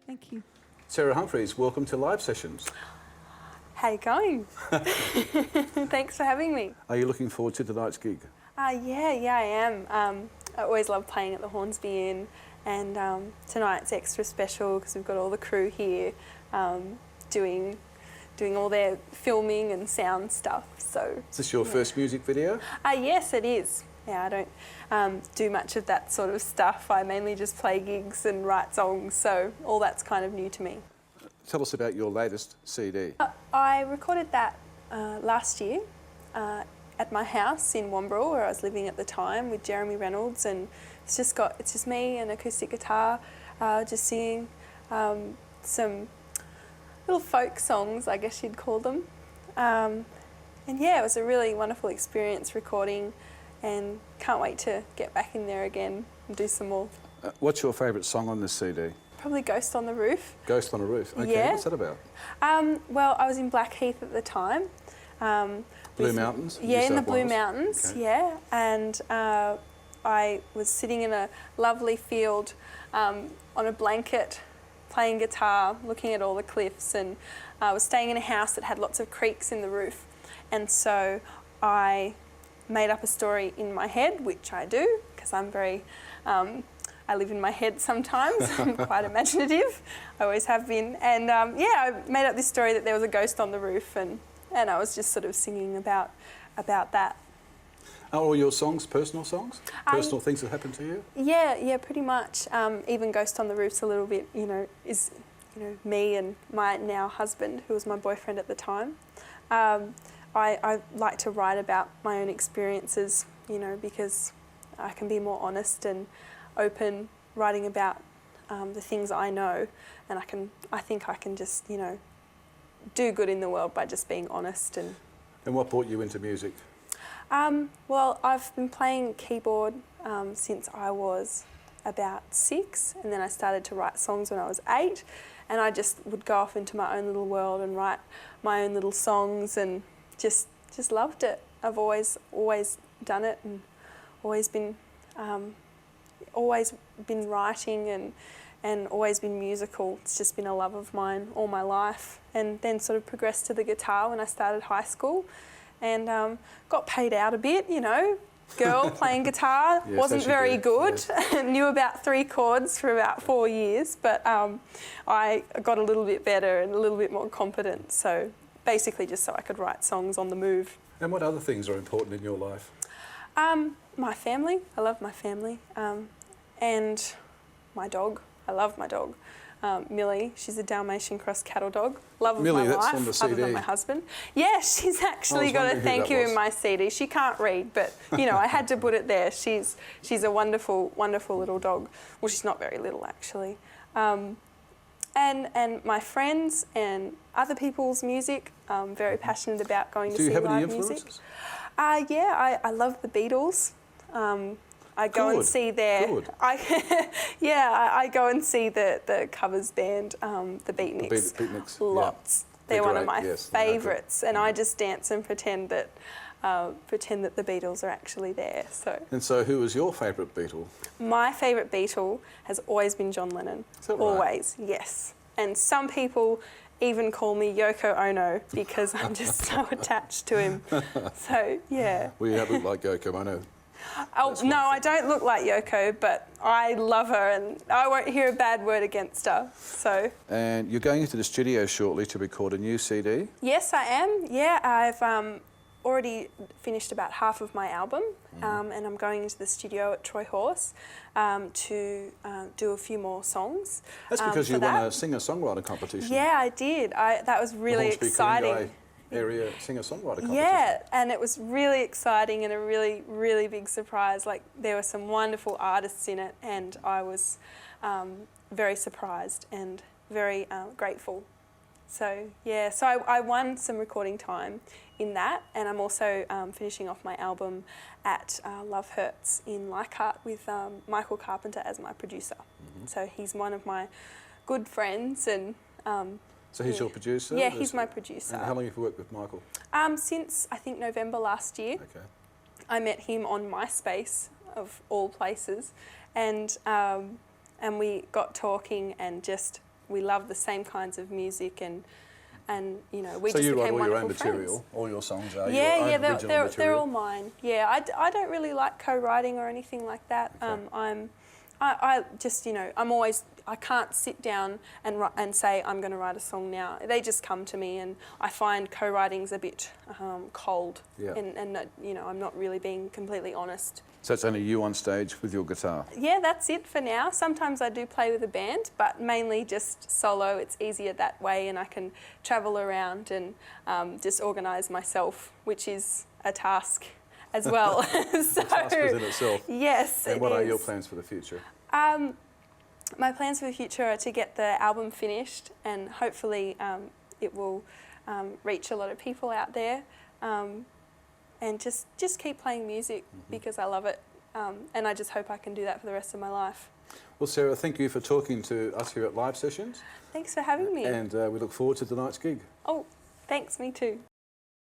Thank you. Sarah Humphreys, welcome to Live Sessions. How you going? Thanks for having me. Are you looking forward to tonight's gig? Yeah, I am. I always love playing at the Hornsby Inn, and tonight's extra special because we've got all the crew here doing all their filming and sound stuff. So Is this your first music video? Yes, it is. Yeah, I don't do much of that sort of stuff. I mainly just play gigs and write songs, so all that's kind of new to me. Tell us about your latest CD. I recorded that last year at my house in Wombrel, where I was living at the time, with Jeremy Reynolds, and it's just me, an acoustic guitar, just singing some little folk songs, I guess you'd call them. And yeah, it was a really wonderful experience recording, and can't wait to get back in there again and do some more. What's your favourite song on this CD? Probably Ghost on the Roof. Ghost on a Roof. Okay, Yeah. what's that about? Well, I was in Blackheath at the time. Blue Mountains? Yeah, in the South Blue Wales? Mountains, Okay. yeah. And I was sitting in a lovely field on a blanket, playing guitar, looking at all the cliffs, and I was staying in a house that had lots of creeks in the roof. And so I made up a story in my head, which I do, because I'm very... I live in my head sometimes. I'm quite imaginative. I always have been. And yeah, I made up this story that there was a ghost on the roof, and I was just sort of singing about that. Are all your songs personal songs? Personal things that happened to you? Yeah, pretty much. Even Ghost on the Roof's a little bit, is me and my now husband, who was my boyfriend at the time. I like to write about my own experiences, because I can be more honest and open writing about the things I know, and I think I can just do good in the world by just being honest. And what brought you into music? well, I've been playing keyboard since I was about 6, and then I started to write songs when I was 8, and I just would go off into my own little world and write my own little songs, and just loved it. I've always done it, and always been writing and always been musical. It's just been a love of mine all my life, and then sort of progressed to the guitar when I started high school, and got paid out a bit, girl playing guitar. Yes, wasn't as you very do, good. yes. Knew about 3 chords for about 4 years, but I got a little bit better and a little bit more competent, so basically just so I could write songs on the move. And what other things are important in your life? My family. I love my family. And my dog. I love my dog. Millie, she's a Dalmatian cross cattle dog. Love of Millie, my that's life, on the other than CD. my husband. Yeah, she's actually got a wondering who thank that you was. in my CD. She can't read, but I had to put it there. She's a wonderful, wonderful little dog. Well, she's not very little actually. And my friends and other people's music. I'm very passionate about going to Do see you have any live music. influences? Yeah, I love the Beatles. I go and Good, see their... good. I go and see the covers band, the Beatniks. Beatniks, Lots. yeah. They're one of great, my yes, they're favourites, and I just dance and pretend that the Beatles are actually there. And so who was your favourite Beatle? My favourite Beatle has always been John Lennon. Is that right? Always, yes. And some people even call me Yoko Ono because I'm just so attached to him. So, yeah. Well, you look like Yoko Ono. Oh, no, I don't look like Yoko, but I love her and I won't hear a bad word against her. So. And you're going into the studio shortly to record a new CD? Yes, I am. Yeah, I've already finished about half of my album, and I'm going into the studio at Troy Horse to do a few more songs. That's because you for won that. a singer-songwriter competition. Yeah, I did. That was really Hornsby exciting. Ku-ring-gai area singer-songwriter competition. Yeah, and it was really exciting and a really, really big surprise. Like, there were some wonderful artists in it, and I was very surprised and very grateful. So, yeah, so I won some recording time in that, and I'm also finishing off my album at Love Hurts in Leichhardt with Michael Carpenter as my producer. So he's one of my good friends, and so he's your producer? Yeah, he's my producer. And how long have you worked with Michael? Since I think November last year. Okay. I met him on MySpace, of all places, and we got talking and just we love the same kinds of music, and you know, we So just you write became all your own wonderful material, friends. all your songs are Yeah, your yeah, own original they're material? all mine. Yeah, I don't really like co-writing or anything like that. Okay. I just, you know, I can't sit down and say I'm going to write a song now. They just come to me, and I find co-writing's a bit cold, Yeah. and you know, I'm not really being completely honest. So it's only you on stage with your guitar? Yeah, that's it for now. Sometimes I do play with a band, but mainly just solo. It's easier that way, and I can travel around and just organise myself, which is a task as well. So, A task within itself. yes, And it what are is. your plans for the future? My plans for the future are to get the album finished, and hopefully it will reach a lot of people out there, and just keep playing music because I love it, and I just hope I can do that for the rest of my life. Well, Sarah, thank you for talking to us here at Live Sessions. Thanks for having me. And we look forward to tonight's gig. Oh, thanks, me too.